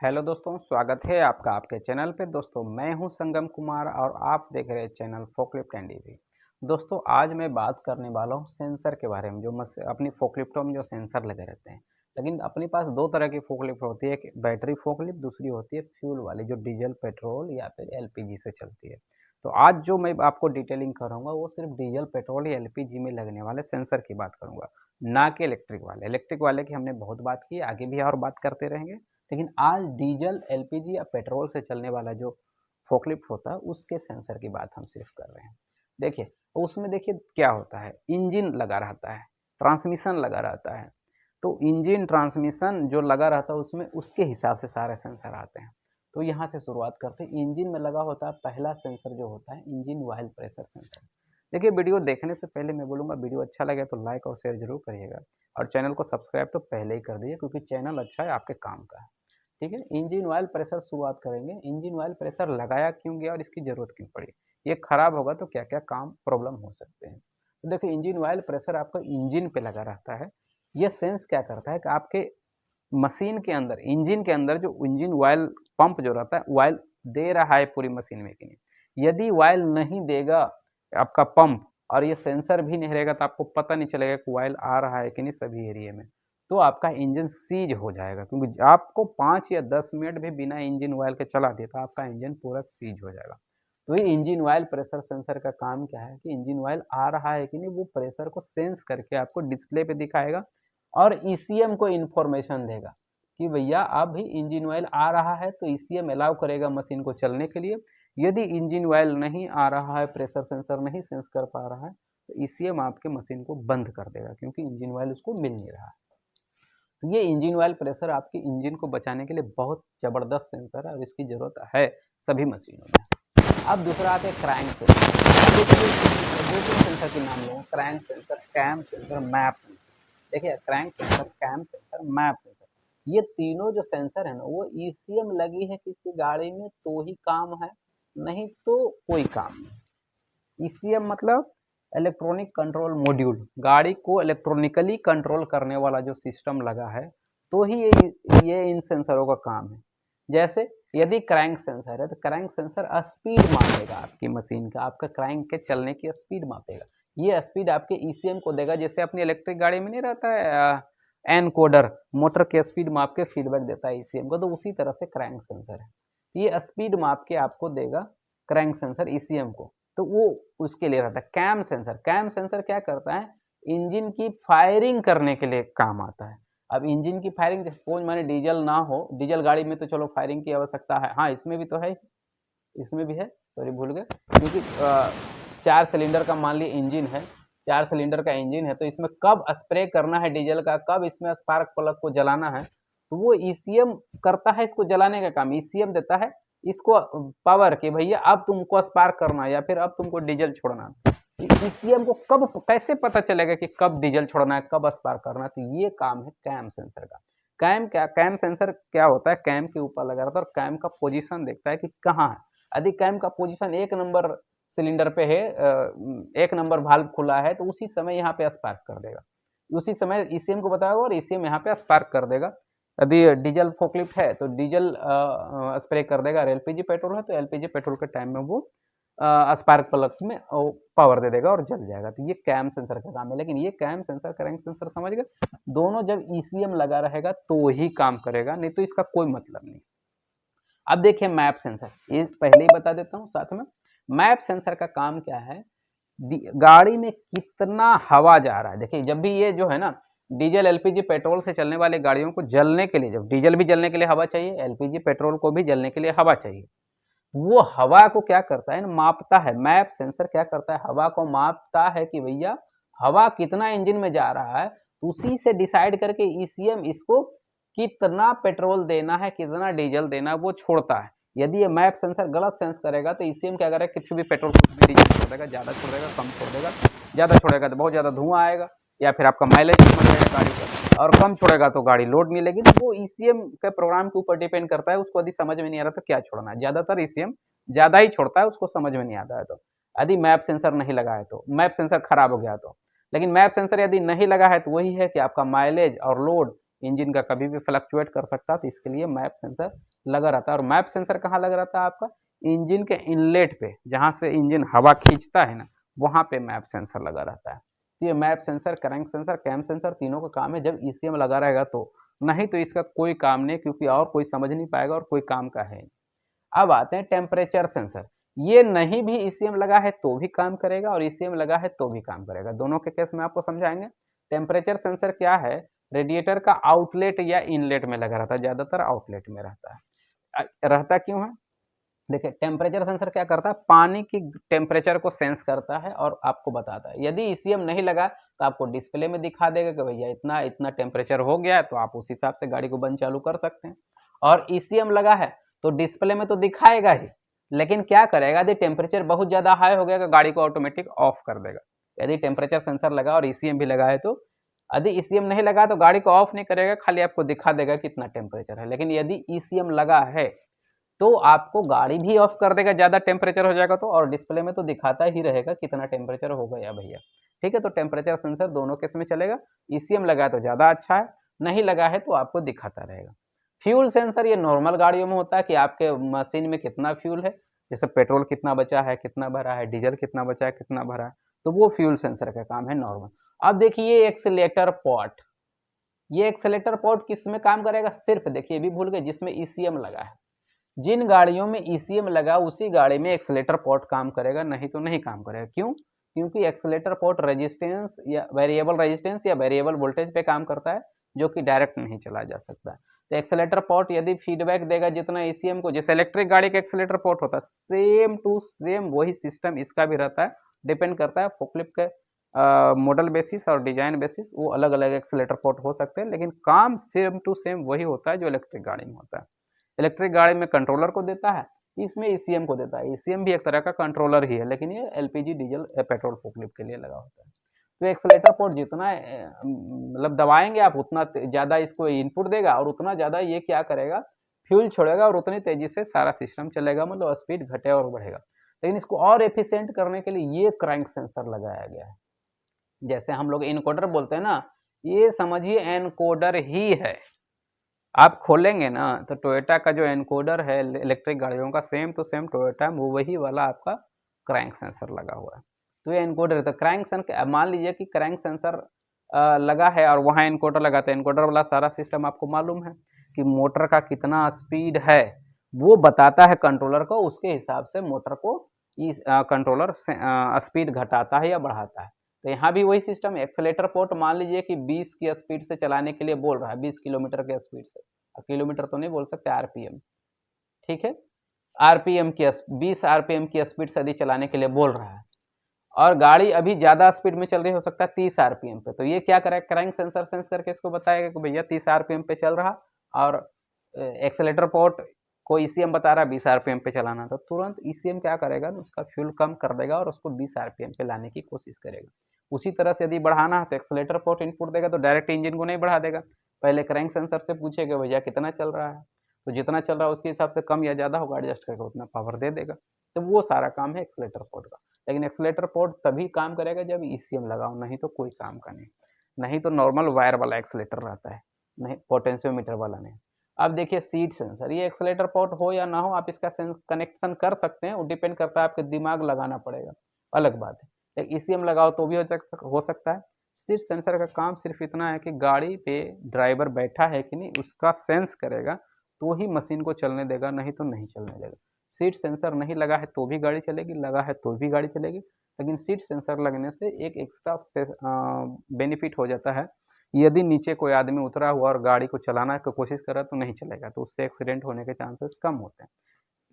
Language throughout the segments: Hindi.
हेलो दोस्तों, स्वागत है आपका आपके चैनल पे। दोस्तों मैं हूं संगम कुमार और आप देख रहे हैं चैनल फोकलिफ्ट एंड ईजी। दोस्तों आज मैं बात करने वाला हूं सेंसर के बारे में, जो अपनी फोकलिफ्टों में जो सेंसर लगे रहते हैं। लेकिन अपने पास दो तरह की फोकलिफ्ट होती है, एक बैटरी फोकलिफ्ट, दूसरी होती है फ्यूल वाली जो डीजल पेट्रोल या फिर एलपीजी से चलती है। तो आज जो मैं आपको डिटेलिंग करूँगा वो सिर्फ डीजल पेट्रोल या एलपीजी में लगने वाले सेंसर की बात करूँगा, ना कि इलेक्ट्रिक वाले। इलेक्ट्रिक वाले की हमने बहुत बात की, आगे भी और बात करते रहेंगे। लेकिन आज डीजल, एलपीजी या पेट्रोल से चलने वाला जो फोकलिफ्ट होता है उसके सेंसर की बात हम सिर्फ कर रहे हैं। देखिए उसमें देखिए क्या होता है, इंजन लगा रहता है, ट्रांसमिशन लगा रहता है। तो इंजन ट्रांसमिशन जो लगा रहता है उसमें उसके हिसाब से सारे सेंसर आते हैं। तो यहाँ से शुरुआत करते हैं। इंजन में लगा होता है पहला सेंसर जो होता है इंजन ऑयल प्रेशर सेंसर। देखिए वीडियो देखने से पहले मैं बोलूँगा, वीडियो अच्छा लगे तो लाइक और शेयर जरूर करिएगा और चैनल को सब्सक्राइब तो पहले ही कर दीजिए, क्योंकि चैनल अच्छा है आपके काम का है। ठीक है, इंजन ऑयल प्रेशर शुरुआत करेंगे। इंजन ऑयल प्रेशर लगाया क्यों गया और इसकी ज़रूरत क्यों पड़ी, ये खराब होगा तो क्या क्या काम प्रॉब्लम हो सकते हैं। तो देखिए इंजन ऑयल प्रेशर आपका इंजन पे लगा रहता है। ये सेंस क्या करता है कि आपके मशीन के अंदर, इंजन के अंदर जो इंजन ऑयल पंप जो रहता है ऑयल दे रहा है पूरी मशीन में कि नहीं। यदि ऑयल नहीं देगा आपका पंप और ये सेंसर भी नहीं रहेगा तो आपको पता नहीं चलेगा कि ऑयल आ रहा है कि नहीं सभी एरिया में। तो आपका इंजन सीज हो जाएगा, क्योंकि आपको 5 या 10 मिनट भी बिना इंजन ऑयल के चला दिया तो आपका इंजन पूरा सीज हो जाएगा। तो ये इंजन ऑयल प्रेशर सेंसर का काम क्या है कि इंजन ऑयल आ रहा है कि नहीं वो प्रेशर को सेंस करके आपको डिस्प्ले पे दिखाएगा और ईसीएम को इन्फॉर्मेशन देगा कि भैया अब भी इंजन ऑयल आ रहा है, तो ईसीएम अलाउ करेगा मशीन को चलने के लिए। यदि इंजन ऑयल नहीं आ रहा है, प्रेशर सेंसर नहीं सेंस कर पा रहा है, तो ईसीएम आपके मशीन को बंद कर देगा, क्योंकि इंजन ऑयल उसको मिल नहीं रहा है। तो ये इंजन ऑयल प्रेशर आपके इंजन को बचाने के लिए बहुत ज़बरदस्त सेंसर है और इसकी ज़रूरत है सभी मशीनों में। अब दूसरा आता है क्रैंक सेंसर। दो तीन सेंसर के नाम लेंगे, crank sensor, cam sensor, map sensor. देखिए crank sensor, cam sensor, map sensor, ये तीनों जो सेंसर है ना वो ईसीएम लगी है किसी गाड़ी में तो ही काम है, नहीं तो कोई काम नहीं। ईसीएम मतलब इलेक्ट्रॉनिक कंट्रोल मॉड्यूल, गाड़ी को इलेक्ट्रॉनिकली कंट्रोल करने वाला जो सिस्टम लगा है, तो ही ये इन सेंसरों का काम है। जैसे यदि क्रैंक सेंसर है तो क्रैंक सेंसर स्पीड मापेगा आपकी मशीन का, आपका क्रैंक के चलने की स्पीड मापेगा। ये स्पीड आपके ईसीएम को देगा, जैसे अपनी इलेक्ट्रिक गाड़ी में नहीं रहता है एनकोडर, मोटर की स्पीड माप के फीडबैक देता है ईसीएम को, तो उसी तरह से क्रैंक सेंसर है। ये स्पीड माप के आपको देगा क्रैंक सेंसर ईसीएम को, तो वो उसके लिए रहता है। कैम सेंसर, कैम सेंसर क्या करता है, इंजन की फायरिंग करने के लिए काम आता है। अब इंजन की फायरिंग, सपोज माने डीजल ना हो, डीजल गाड़ी में तो चलो फायरिंग की आवश्यकता है, हाँ इसमें भी तो है, इसमें भी है, सॉरी भूल गए, क्योंकि 4 सिलेंडर का मान ली इंजन है, 4 सिलेंडर का इंजन है, तो इसमें कब स्प्रे करना है डीजल का, कब इसमें स्पार्क प्लग को जलाना है, तो वो ईसीएम करता है इसको जलाने का काम। ईसीएम देता है इसको पावर कि भैया अब तुमको स्पार्क करना या फिर अब तुमको डीजल छोड़ना। ईसीएम को कब कैसे पता चलेगा कि कब डीजल छोड़ना है, कब स्पार्क करना है, तो ये काम है कैम सेंसर का। कैम क्या, कैम सेंसर क्या होता है, कैम के ऊपर लगा रहता है और कैम का पोजीशन देखता है कि कहाँ है। यदि कैम का पोजीशन 1 नंबर सिलेंडर पे है, 1 नंबर वाल्व खुला है, तो उसी समय यहाँ पे स्पार्क कर देगा, उसी समय ईसीएम को बताएगा और ईसीएम यहाँ पे स्पार्क कर देगा। यदि डीजल फोकलिफ्ट है तो डीजल स्प्रे कर देगा, और एलपीजी पेट्रोल है तो एलपीजी पेट्रोल के टाइम में वो स्पार्क प्लग में पावर दे देगा और जल जाएगा। तो ये कैम सेंसर का काम है। लेकिन ये कैम सेंसर, क्रैंक सेंसर समझ गए, दोनों जब ईसीएम लगा रहेगा तो ही काम करेगा, नहीं तो इसका कोई मतलब नहीं। अब देखिए मैप सेंसर, ये पहले ही बता देता हूँ साथ में। मैप सेंसर का काम क्या है, गाड़ी में कितना हवा जा रहा है। देखिए जब भी ये जो है ना डीजल, एलपीजी, पेट्रोल से चलने वाली गाड़ियों को जलने के लिए, जब डीजल भी जलने के लिए हवा चाहिए, एलपीजी पेट्रोल को भी जलने के लिए हवा चाहिए, वो हवा को क्या करता है, मापता है। मैप सेंसर क्या करता है, हवा को मापता है कि भैया हवा कितना इंजन में जा रहा है, उसी से डिसाइड करके ईसीएम इसको कितना पेट्रोल देना है, कितना डीजल देना है, वो छोड़ता है। यदि ये मैप सेंसर गलत सेंस करेगा तो ईसीएम क्या करेगा, कुछ भी पेट्रोल, कुछ भी डीजल छोड़ देगा, ज़्यादा छोड़ देगा, कम छोड़ देगा। ज़्यादा छोड़ेगा तो बहुत ज़्यादा धुआं आएगा या फिर आपका माइलेज कम जाएगा गाड़ी का, और कम छोड़ेगा तो गाड़ी लोड नहीं लेगी। तो वो ईसीएम के प्रोग्राम के ऊपर डिपेंड करता है, उसको यदि समझ में नहीं आ रहा तो क्या छोड़ना है। ज़्यादातर ईसीएम ज़्यादा ही छोड़ता है, उसको समझ में नहीं आता है तो। यदि मैप सेंसर नहीं लगा है तो, मैप सेंसर खराब हो गया तो। लेकिन मैप सेंसर यदि नहीं लगा है तो वही है कि आपका माइलेज और लोड इंजन का कभी भी फ्लक्चुएट कर सकता है, तो इसके लिए मैप सेंसर लगा रहता है। और मैप सेंसर कहाँ लगा रहता है आपका, इंजन के इनलेट पे, जहाँ से इंजन हवा खींचता है ना, वहाँ पे मैप सेंसर लगा रहता है। तो ये map sensor, crank sensor, cam sensor तीनों का काम है जब ईसीएम लगा रहेगा तो, नहीं तो इसका कोई काम नहीं, क्योंकि और कोई समझ नहीं पाएगा और कोई काम का है। अब आते हैं टेम्परेचर सेंसर। ये नहीं भी ईसीएम लगा है तो भी काम करेगा और ईसीएम लगा है तो भी काम करेगा, दोनों के केस में आपको समझाएंगे। टेम्परेचर सेंसर क्या है, रेडिएटर का आउटलेट या इनलेट में लगा रहता है, ज्यादातर आउटलेट में रहता है। रहता क्यों है, देखिए टेम्परेचर सेंसर क्या करता है, पानी की टेम्परेचर को सेंस करता है और आपको बताता है। यदि ईसीएम नहीं लगा तो आपको डिस्प्ले में दिखा देगा कि भैया इतना इतना टेम्परेचर हो गया है, तो आप उस हिसाब से गाड़ी को बंद चालू कर सकते हैं। और ईसीएम लगा है तो डिस्प्ले में तो दिखाएगा ही, लेकिन क्या करेगा, यदि टेम्परेचर बहुत ज्यादा हाई हो गया तो गाड़ी को ऑटोमेटिक ऑफ कर देगा। यदि टेम्परेचर सेंसर लगा और ईसीएम भी लगा है तो, यदि ईसीएम नहीं लगा तो गाड़ी को ऑफ नहीं करेगा, खाली आपको दिखा देगा कितना टेम्परेचर है। लेकिन यदि ईसीएम लगा है तो आपको गाड़ी भी ऑफ कर देगा, ज्यादा टेम्परेचर हो जाएगा तो, और डिस्प्ले में तो दिखाता ही रहेगा कितना टेम्परेचर हो गया भैया। ठीक है, तो टेम्परेचर सेंसर दोनों केस में चलेगा। ईसीएम लगा है तो ज्यादा अच्छा है, नहीं लगा है तो आपको दिखाता रहेगा। फ्यूल सेंसर ये नॉर्मल गाड़ियों में होता है कि आपके मशीन में कितना फ्यूल है, जैसे पेट्रोल कितना बचा है, कितना भरा है, डीजल कितना बचा है, कितना भरा है, तो वो फ्यूल सेंसर का काम है नॉर्मल। अब देखिए एक्सीलेटर पॉट, ये एक्सीलेटर पॉट किस में काम करेगा, सिर्फ देखिए भी भूल गए, जिसमें ईसीएम लगा है। जिन गाड़ियों में ईसीएम लगा उसी गाड़ी में एक्सीलेटर पॉट काम करेगा, नहीं तो नहीं काम करेगा। क्यों, क्योंकि एक्सीलेटर पॉट रेजिस्टेंस या वेरिएबल वोल्टेज पे काम करता है, जो कि डायरेक्ट नहीं चला जा सकता। तो एक्सीलेटर पॉट यदि फीडबैक देगा जितना ईसीएम को, जैसे इलेक्ट्रिक गाड़ी का एक्सीलेटर पॉट होता है, सेम टू सेम वही सिस्टम इसका भी रहता है। डिपेंड करता है फोकलिफ्ट के मॉडल बेसिस और डिजाइन बेसिस, वो अलग अलग एक्सीलेटर पॉट हो सकते हैं, लेकिन काम सेम टू सेम वही होता है जो इलेक्ट्रिक गाड़ी में होता है। इलेक्ट्रिक गाड़ी में कंट्रोलर को देता है, इसमें ईसीएम को देता है। ईसीएम भी एक तरह का कंट्रोलर ही है, लेकिन ये एलपीजी डीजल पेट्रोल फोकलिफ्ट के लिए लगा होता है। तो एक्सीलेटर पोर्ट जितना मतलब दबाएंगे आप, उतना ज़्यादा इसको इनपुट देगा और उतना ज़्यादा ये क्या करेगा, फ्यूल छोड़ेगा और उतनी तेजी से सारा सिस्टम चलेगा, मतलब स्पीड घटे और बढ़ेगा। लेकिन इसको और एफिशिएंट करने के लिए ये क्रैंक सेंसर लगाया गया है। जैसे हम लोग इनकोडर बोलते हैं ना, ये समझिए एनकोडर ही है। आप खोलेंगे ना तो टोयोटा का जो एनकोडर है इलेक्ट्रिक गाड़ियों का, सेम टू सेम टोयोटा वो वही वाला आपका क्रैंक सेंसर लगा हुआ है। तो ये एनकोडर है, तो क्रैंक सेंसर, मान लीजिए कि क्रैंक सेंसर लगा है और वहाँ एनकोडर लगा, तो एनकोडर वाला सारा सिस्टम आपको मालूम है कि मोटर का कितना स्पीड है वो बताता है कंट्रोलर को, उसके हिसाब से मोटर को कंट्रोलर स्पीड घटाता है या बढ़ाता है। तो यहाँ भी वही सिस्टम है। एक्सेलेटर पोर्ट मान लीजिए कि 20 की स्पीड से चलाने के लिए बोल रहा है, 20 किलोमीटर के स्पीड से, किलोमीटर तो नहीं बोल सकते, आरपीएम, ठीक है, आरपीएम की 20 आरपीएम की स्पीड से यदि चलाने के लिए बोल रहा है और गाड़ी अभी ज्यादा स्पीड में चल रही, हो सकता है 30 आरपीएम पे, तो ये क्या करेगा, क्रैंक सेंसर सेंस करके इसको बताएगा कि भैया 30 आरपीएम पे चल रहा और एक्सेलेटर पोर्ट को ईसीएम बता रहा है 20 आरपीएम पे चलाना, तो तुरंत ईसीएम क्या करेगा, उसका फ्यूल कम कर देगा और उसको 20 आरपीएम पे लाने की कोशिश करेगा। उसी तरह से यदि बढ़ाना है तो एक्सेलेटर पोर्ट इनपुट देगा, तो डायरेक्ट इंजन को नहीं बढ़ा देगा, पहले क्रैंक सेंसर से पूछेगा भैया कितना चल रहा है, तो जितना चल रहा है उसके हिसाब से कम या ज़्यादा होगा, एडजस्ट करके उतना पावर दे देगा। तो वो सारा काम है एक्सेलेटर पोर्ट का। लेकिन एक्सेलेटर पोर्ट तभी काम करेगा जब ईसीएम लगाओ, नहीं तो कोई काम का नहीं। नहीं तो नॉर्मल वायर वाला एक्सेलेटर रहता है, नहीं पोटेंशियोमीटर वाला नहीं। अब देखिए सीट सेंसर, ये एक्सेलेटर पोर्ट हो या ना हो आप इसका कनेक्शन कर सकते हैं, वो डिपेंड करता है, आपके दिमाग लगाना पड़ेगा, अलग बात है। ईसीएम लगाओ तो भी हो सकता है। सीट सेंसर का काम सिर्फ इतना है कि गाड़ी पे ड्राइवर बैठा है कि नहीं उसका सेंस करेगा तो ही मशीन को चलने देगा, नहीं तो नहीं चलने देगा। सीट सेंसर नहीं लगा है तो भी गाड़ी चलेगी, लगा है तो भी गाड़ी चलेगी, लेकिन सीट सेंसर लगने से एक एक्स्ट्रा बेनिफिट हो जाता है। यदि नीचे कोई आदमी उतरा हुआ और गाड़ी को चलाना की कोशिश कर रहा तो नहीं चलेगा, तो उससे एक्सीडेंट होने के चांसेस कम होते हैं।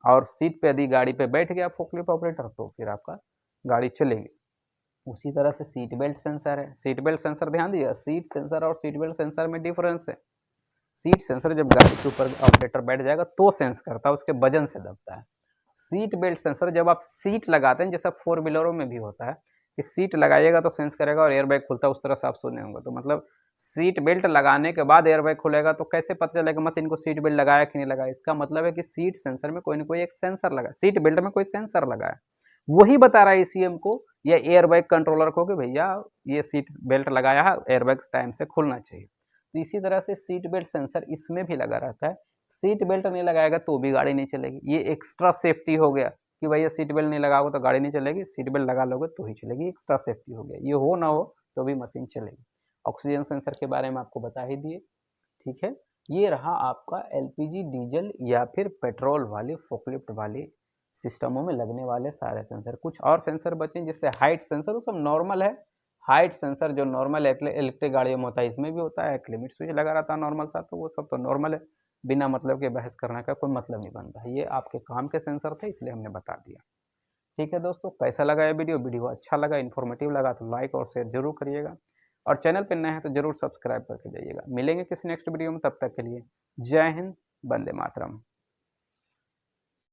और सीट पे यदि गाड़ी पे बैठ गया फोकलिफ्ट ऑपरेटर तो फिर आपका गाड़ी चलेगी। उसी तरह से सीट बेल्ट सेंसर है। सीट बेल्ट सेंसर ध्यान दिया, सीट सेंसर और सीट बेल्ट सेंसर में डिफरेंस है। सीट सेंसर जब गाड़ी के ऊपर ऑपरेटर बैठ जाएगा तो सेंस करता है, उसके वजन से दबता है। सीट बेल्ट सेंसर जब आप सीट लगाते हैं, जैसा 4 व्हीलरों में भी होता है कि सीट लगाइएगा तो सेंस करेगा और एयर बैग खुलता है, उस तरह से आप सुने होंगे। तो मतलब सीट बेल्ट लगाने के बाद एयर बैग खुलेगा तो कैसे पता चलेगा मशीन को सीट बेल्ट लगाया कि नहीं लगाया, इसका मतलब है कि सीट सेंसर में कोई ना कोई एक सेंसर लगा, सीट बेल्ट में कोई सेंसर लगा है, वही बता रहा है ईसीएम को या एयर बैग कंट्रोलर को कि भैया ये सीट बेल्ट लगाया है, एयर बैग टाइम से खुलना चाहिए। तो इसी तरह से सीट बेल्ट सेंसर इसमें भी लगा रहता है। सीट बेल्ट नहीं लगाएगा तो भी गाड़ी नहीं चलेगी। ये एक्स्ट्रा सेफ्टी हो गया कि भैया सीट बेल्ट नहीं लगाओगे तो गाड़ी नहीं चलेगी, सीट बेल्ट लगा लोगे तो ही चलेगी, एक्स्ट्रा सेफ्टी हो गया। ये हो ना हो तो भी मशीन चलेगी। ऑक्सीजन सेंसर के बारे में आपको बता ही दिए, ठीक है। ये रहा आपका एलपीजी, डीजल या फिर पेट्रोल वाले फोकलिफ्ट वाले सिस्टमों में लगने वाले सारे सेंसर। कुछ और सेंसर बचे जैसे हाइट सेंसर, वो सब नॉर्मल है। हाइट सेंसर जो नॉर्मल इलेक्ट्रिक गाड़ियों में होता है इसमें भी होता है, एक लिमिट स्विच लगा रहता है नॉर्मल सा, तो वो सब तो नॉर्मल है, बिना मतलब के बहस करने का कोई मतलब नहीं बनता है। ये आपके काम के सेंसर थे इसलिए हमने बता दिया। ठीक है दोस्तों, कैसा लगा ये वीडियो अच्छा लगा, इन्फॉर्मेटिव लगा तो लाइक और शेयर जरूर करिएगा, और चैनल पर नए हैं तो जरूर सब्सक्राइब करके जाइएगा। मिलेंगे किसी नेक्स्ट वीडियो में, तब तक के लिए जय हिंद, वंदे मातरम।